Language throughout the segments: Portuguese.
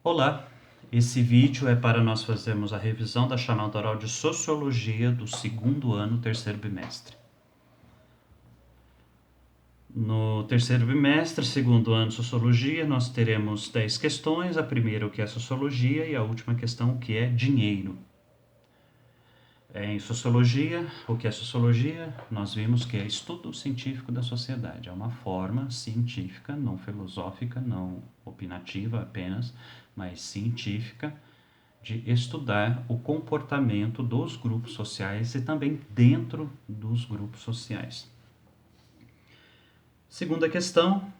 Olá, esse vídeo é para nós fazermos a revisão da chamada oral de Sociologia do segundo ano, terceiro bimestre. No terceiro bimestre, segundo ano, Sociologia, nós teremos 10 questões. A primeira, o que é Sociologia, e a última questão, o que é dinheiro. Em Sociologia, o que é Sociologia? Nós vimos que é estudo científico da sociedade. É uma forma científica, não filosófica, não opinativa apenas, mas científica, de estudar o comportamento dos grupos sociais e também dentro dos grupos sociais. Segunda questão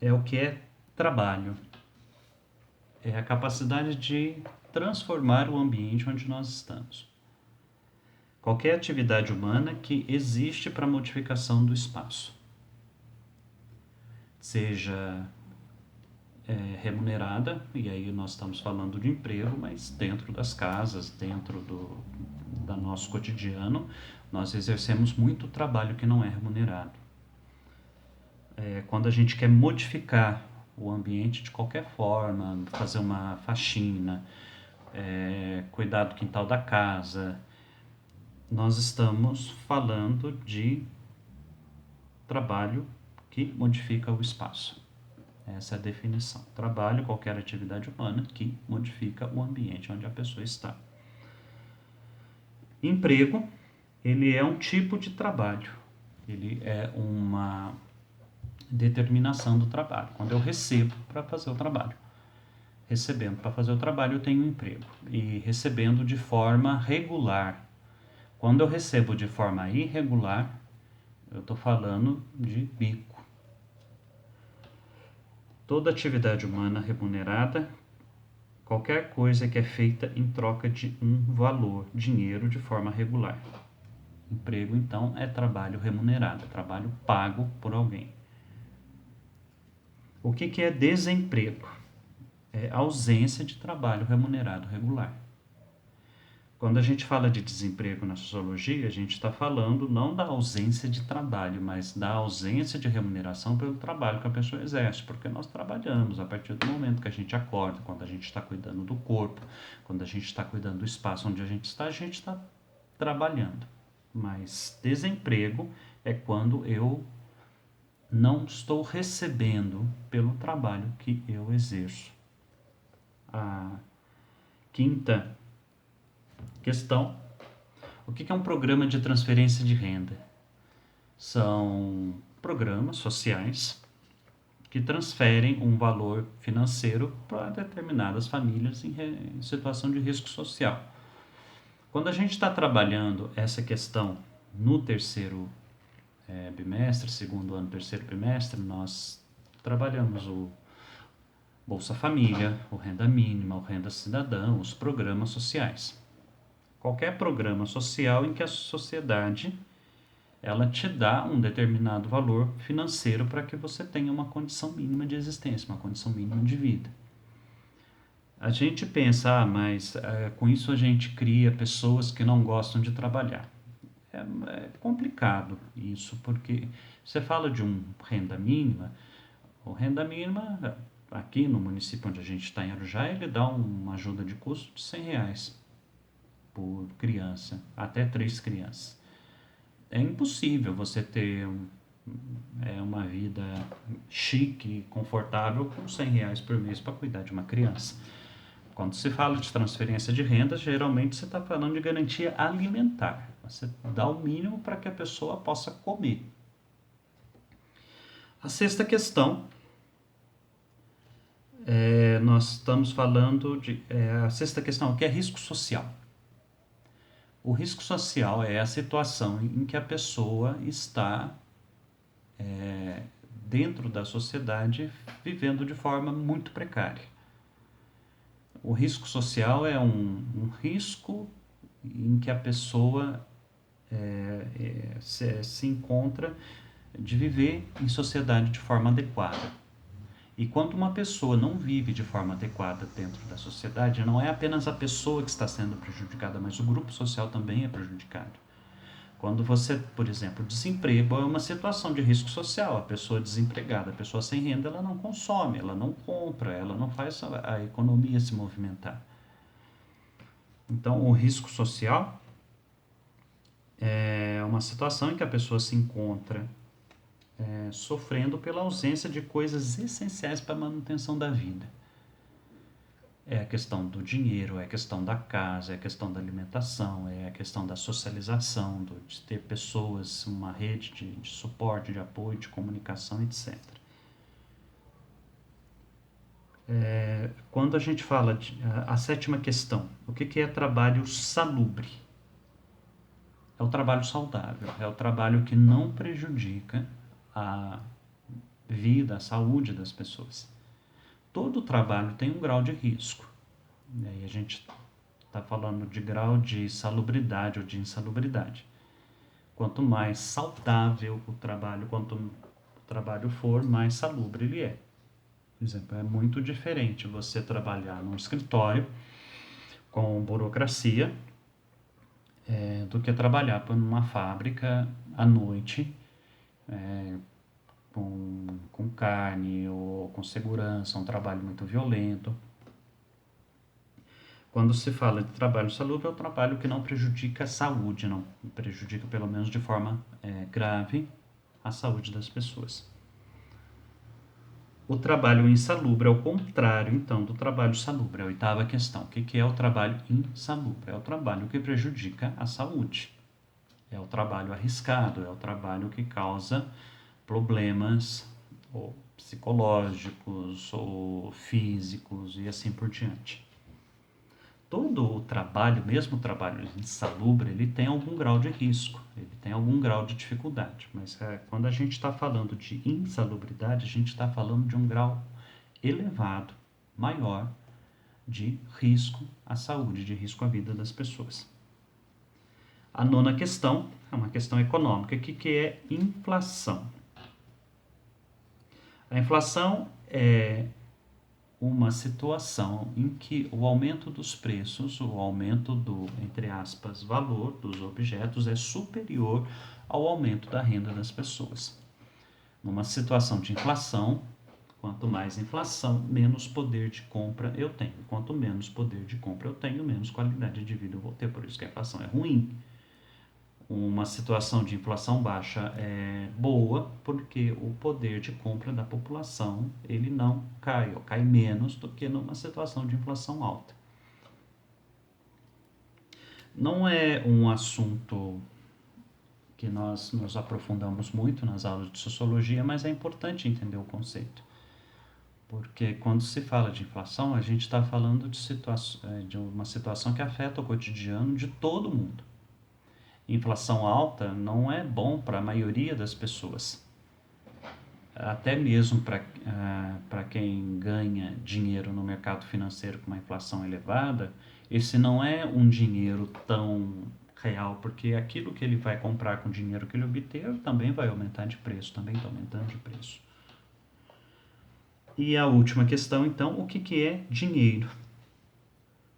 é o que é trabalho. É a capacidade de transformar o ambiente onde nós estamos. Qualquer atividade humana que existe para modificação do espaço, seja remunerada, e aí nós estamos falando de emprego, mas dentro das casas, dentro do nosso cotidiano, nós exercemos muito trabalho que não é remunerado. Quando a gente quer modificar o ambiente de qualquer forma, fazer uma faxina, cuidar do quintal da casa, nós estamos falando de trabalho que modifica o espaço. Essa é a definição. Trabalho, qualquer atividade humana que modifica o ambiente onde a pessoa está. Emprego, ele é um tipo de trabalho. Ele é uma determinação do trabalho. Quando eu recebo para fazer o trabalho. Recebendo para fazer o trabalho, eu tenho um emprego. E recebendo de forma regular. Quando eu recebo de forma irregular, eu estou falando de bico. Toda atividade humana remunerada, qualquer coisa que é feita em troca de um valor, dinheiro, de forma regular. Emprego, então, é trabalho remunerado, trabalho pago por alguém. O que é desemprego? É ausência de trabalho remunerado regular. Quando a gente fala de desemprego na sociologia, a gente está falando não da ausência de trabalho, mas da ausência de remuneração pelo trabalho que a pessoa exerce, porque nós trabalhamos a partir do momento que a gente acorda, quando a gente está cuidando do corpo, quando a gente está cuidando do espaço onde a gente está trabalhando. Mas desemprego é quando eu não estou recebendo pelo trabalho que eu exerço. A quinta questão: o que é um programa de transferência de renda? São programas sociais que transferem um valor financeiro para determinadas famílias em situação de risco social. Quando a gente está trabalhando essa questão no terceiro bimestre, segundo ano, terceiro bimestre, nós trabalhamos o Bolsa Família, o Renda Mínima, o Renda Cidadã, os programas sociais. Qualquer programa social em que a sociedade ela te dá um determinado valor financeiro para que você tenha uma condição mínima de existência, uma condição mínima de vida. A gente pensa, mas com isso a gente cria pessoas que não gostam de trabalhar. É complicado isso, porque você fala de renda mínima, o renda mínima, aqui no município onde a gente está, em Arujá, ele dá uma ajuda de custo de R$ 100 por criança, até 3 crianças. É impossível você ter uma vida chique, confortável, com R$ 100 por mês para cuidar de uma criança. Quando se fala de transferência de renda, geralmente você está falando de garantia alimentar. Você dá o mínimo para que a pessoa possa comer. A sexta questão, nós estamos falando de... a sexta questão, o que é risco social? O risco social é a situação em que a pessoa está dentro da sociedade vivendo de forma muito precária. O risco social é um risco em que a pessoa se encontra de viver em sociedade de forma adequada. E quando uma pessoa não vive de forma adequada dentro da sociedade, não é apenas a pessoa que está sendo prejudicada, mas o grupo social também é prejudicado. Quando você, por exemplo, desemprego é uma situação de risco social. A pessoa desempregada, a pessoa sem renda, ela não consome, ela não compra, ela não faz a economia se movimentar. Então, o risco social é uma situação em que a pessoa se encontra sofrendo pela ausência de coisas essenciais para a manutenção da vida. É a questão do dinheiro, é a questão da casa, é a questão da alimentação, é a questão da socialização, de ter pessoas, uma rede de suporte, de apoio, de comunicação, etc. Quando a gente fala a sétima questão, o que é trabalho salubre? É o trabalho saudável, é o trabalho que não prejudica a vida, a saúde das pessoas. Todo trabalho tem um grau de risco. E aí a gente está falando de grau de salubridade ou de insalubridade. Quanto mais saudável o trabalho, quanto o trabalho for, mais salubre ele é. Por exemplo, é muito diferente você trabalhar num escritório com burocracia do que trabalhar numa fábrica à noite com carne ou com segurança, um trabalho muito violento. Quando se fala de trabalho salubre, é o trabalho que não prejudica a saúde, não prejudica pelo menos de forma grave a saúde das pessoas. O trabalho insalubre é o contrário, então, do trabalho salubre. É a oitava questão. O que é o trabalho insalubre? É o trabalho que prejudica a saúde. É o trabalho arriscado, é o trabalho que causa problemas ou psicológicos ou físicos e assim por diante. Todo o trabalho, mesmo o trabalho insalubre, ele tem algum grau de risco, ele tem algum grau de dificuldade. Mas quando a gente está falando de insalubridade, a gente está falando de um grau elevado, maior, de risco à saúde, de risco à vida das pessoas. A nona questão é uma questão econômica. O que é inflação? A inflação é uma situação em que o aumento dos preços, o aumento do, entre aspas, valor dos objetos é superior ao aumento da renda das pessoas. Numa situação de inflação, quanto mais inflação, menos poder de compra eu tenho. Quanto menos poder de compra eu tenho, menos qualidade de vida eu vou ter. Por isso que a inflação é ruim. Uma situação de inflação baixa é boa porque o poder de compra da população ele não cai, ou cai menos do que numa situação de inflação alta. Não é um assunto que nós nos aprofundamos muito nas aulas de sociologia, mas é importante entender o conceito. Porque quando se fala de inflação, a gente está falando de uma situação que afeta o cotidiano de todo mundo. Inflação alta não é bom para a maioria das pessoas. Até mesmo para quem ganha dinheiro no mercado financeiro com uma inflação elevada, esse não é um dinheiro tão real, porque aquilo que ele vai comprar com o dinheiro que ele obter também vai aumentar de preço, também está aumentando de preço. E a última questão, então, o que é dinheiro?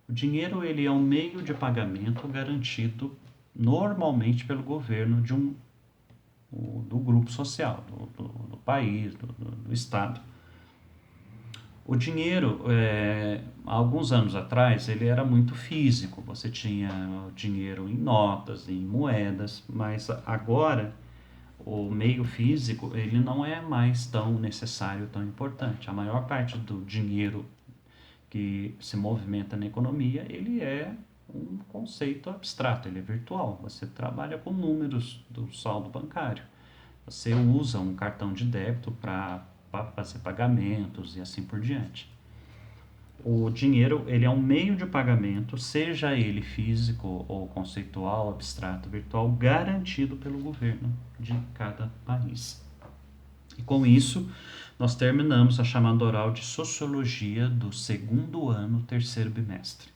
O dinheiro ele é um meio de pagamento garantido normalmente pelo governo do grupo social, do país, do estado. O dinheiro, há alguns anos atrás, ele era muito físico. Você tinha o dinheiro em notas, em moedas, mas agora o meio físico ele não é mais tão necessário, tão importante. A maior parte do dinheiro que se movimenta na economia, ele é um conceito abstrato, ele é virtual. Você trabalha com números do saldo bancário. Você usa um cartão de débito para fazer pagamentos e assim por diante. O dinheiro ele é um meio de pagamento, seja ele físico ou conceitual, abstrato, virtual, garantido pelo governo de cada país. E com isso, nós terminamos a chamada oral de Sociologia do segundo ano, terceiro bimestre.